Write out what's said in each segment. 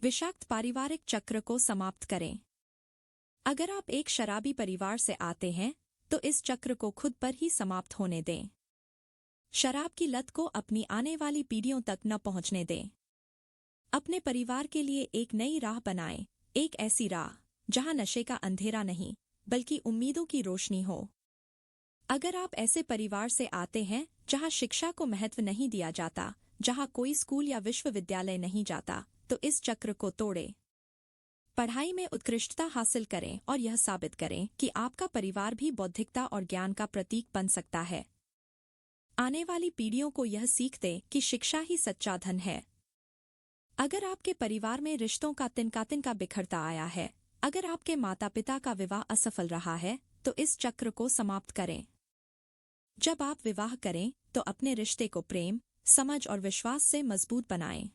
विषाक्त पारिवारिक चक्र को समाप्त करें। अगर आप एक शराबी परिवार से आते हैं तो इस चक्र को खुद पर ही समाप्त होने दें। शराब की लत को अपनी आने वाली पीढ़ियों तक न पहुंचने दें। अपने परिवार के लिए एक नई राह बनाएं, एक ऐसी राह जहां नशे का अंधेरा नहीं बल्कि उम्मीदों की रोशनी हो। अगर आप ऐसे परिवार से आते हैं जहां शिक्षा को महत्व नहीं दिया जाता, जहां कोई स्कूल या विश्वविद्यालय नहीं जाता, तो इस चक्र को तोड़ें। पढ़ाई में उत्कृष्टता हासिल करें और यह साबित करें कि आपका परिवार भी बौद्धिकता और ज्ञान का प्रतीक बन सकता है। आने वाली पीढ़ियों को यह सीख दें कि शिक्षा ही सच्चा धन है। अगर आपके परिवार में रिश्तों का तिनका बिखरता आया है, अगर आपके माता पिता का विवाह असफल रहा है, तो इस चक्र को समाप्त करें। जब आप विवाह करें तो अपने रिश्ते को प्रेम, समझ और विश्वास से मजबूत बनाएं।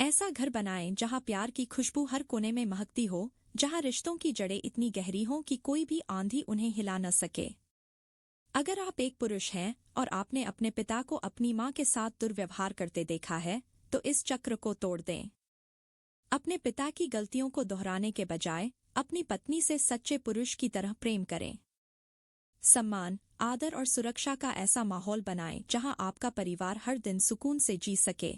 ऐसा घर बनाएं जहां प्यार की खुशबू हर कोने में महकती हो, जहां रिश्तों की जड़ें इतनी गहरी हों कि कोई भी आंधी उन्हें हिला न सके। अगर आप एक पुरुष हैं और आपने अपने पिता को अपनी मां के साथ दुर्व्यवहार करते देखा है, तो इस चक्र को तोड़ दें। अपने पिता की गलतियों को दोहराने के बजाय अपनी पत्नी से सच्चे पुरुष की तरह प्रेम करें। सम्मान, आदर और सुरक्षा का ऐसा माहौल बनाएं जहां आपका परिवार हर दिन सुकून से जी सके।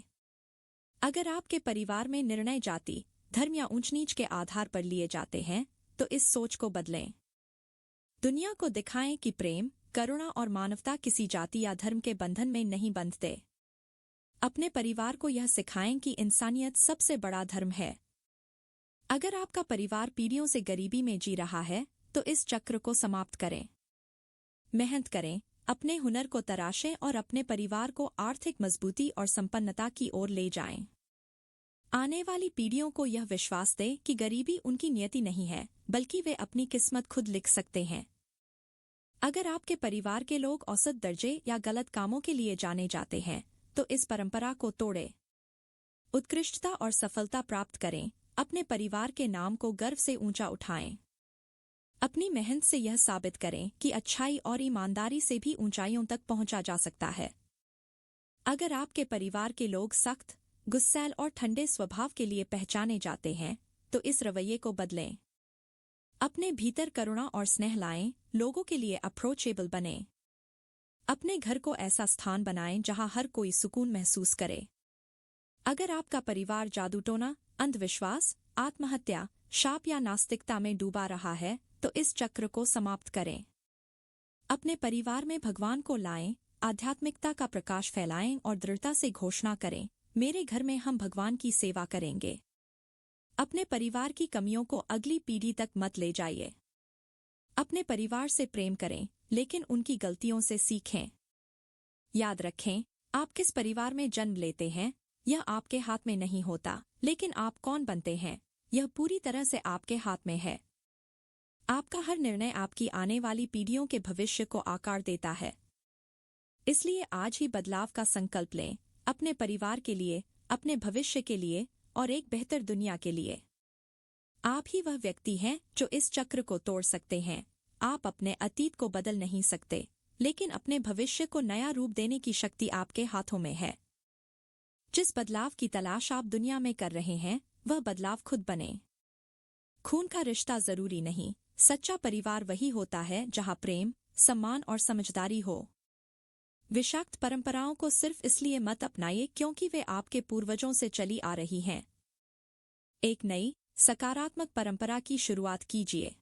अगर आपके परिवार में निर्णय जाति, धर्म या ऊंच नीच के आधार पर लिए जाते हैं, तो इस सोच को बदलें। दुनिया को दिखाएं कि प्रेम, करुणा और मानवता किसी जाति या धर्म के बंधन में नहीं बंधते। अपने परिवार को यह सिखाएं कि इंसानियत सबसे बड़ा धर्म है। अगर आपका परिवार पीढ़ियों से गरीबी में जी रहा है, तो इस चक्र को समाप्त करें। मेहनत करें, अपने हुनर को तराशें और अपने परिवार को आर्थिक मजबूती और संपन्नता की ओर ले जाएं। आने वाली पीढ़ियों को यह विश्वास दें कि गरीबी उनकी नियति नहीं है, बल्कि वे अपनी किस्मत खुद लिख सकते हैं। अगर आपके परिवार के लोग औसत दर्जे या गलत कामों के लिए जाने जाते हैं, तो इस परंपरा को तोड़ें। उत्कृष्टता और सफलता प्राप्त करें, अपने परिवार के नाम को गर्व से ऊंचा उठाएं। अपनी मेहनत से यह साबित करें कि अच्छाई और ईमानदारी से भी ऊंचाइयों तक पहुंचा जा सकता है। अगर आपके परिवार के लोग सख्त, गुस्सैल और ठंडे स्वभाव के लिए पहचाने जाते हैं, तो इस रवैये को बदलें। अपने भीतर करुणा और स्नेह लाएं, लोगों के लिए अप्रोचेबल बनें। अपने घर को ऐसा स्थान बनाएं जहां हर कोई सुकून महसूस करे। अगर आपका परिवार जादूटोना, अंधविश्वास, आत्महत्या, शाप या नास्तिकता में डूबा रहा है, तो इस चक्र को समाप्त करें। अपने परिवार में भगवान को लाएं, आध्यात्मिकता का प्रकाश फैलाएं और दृढ़ता से घोषणा करें, मेरे घर में हम भगवान की सेवा करेंगे। अपने परिवार की कमियों को अगली पीढ़ी तक मत ले जाइए। अपने परिवार से प्रेम करें, लेकिन उनकी गलतियों से सीखें। याद रखें, आप किस परिवार में जन्म लेते हैं, यह आपके हाथ में नहीं होता, लेकिन आप कौन बनते हैं, यह पूरी तरह से आपके हाथ में है। आपका हर निर्णय आपकी आने वाली पीढ़ियों के भविष्य को आकार देता है। इसलिए आज ही बदलाव का संकल्प लें, अपने परिवार के लिए, अपने भविष्य के लिए और एक बेहतर दुनिया के लिए। आप ही वह व्यक्ति हैं जो इस चक्र को तोड़ सकते हैं। आप अपने अतीत को बदल नहीं सकते, लेकिन अपने भविष्य को नया रूप देने की शक्ति आपके हाथों में है। जिस बदलाव की तलाश आप दुनिया में कर रहे हैं, वह बदलाव खुद बने। खून का रिश्ता जरूरी नहीं, सच्चा परिवार वही होता है जहां प्रेम, सम्मान और समझदारी हो। विषाक्त परंपराओं को सिर्फ इसलिए मत अपनाइए क्योंकि वे आपके पूर्वजों से चली आ रही हैं। एक नई, सकारात्मक परंपरा की शुरुआत कीजिए।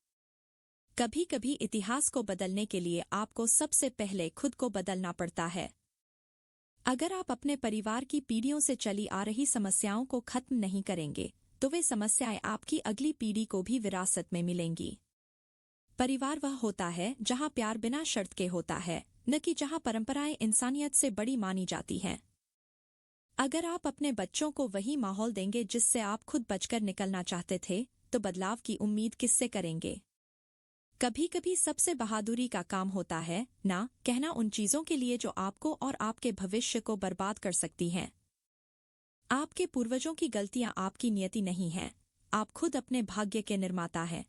कभी कभी इतिहास को बदलने के लिए आपको सबसे पहले खुद को बदलना पड़ता है। अगर आप अपने परिवार की पीढ़ियों से चली आ रही समस्याओं को खत्म नहीं करेंगे, तो वे समस्याएं आपकी अगली पीढ़ी को भी विरासत में मिलेंगी। परिवार वह होता है जहां प्यार बिना शर्त के होता है, न कि जहां परंपराएं इंसानियत से बड़ी मानी जाती हैं। अगर आप अपने बच्चों को वही माहौल देंगे जिससे आप खुद बचकर निकलना चाहते थे, तो बदलाव की उम्मीद किससे करेंगे? कभी कभी सबसे बहादुरी का काम होता है ना कहना उन चीजों के लिए जो आपको और आपके भविष्य को बर्बाद कर सकती हैं। आपके पूर्वजों की गलतियां आपकी नियति नहीं हैं। आप खुद अपने भाग्य के निर्माता हैं।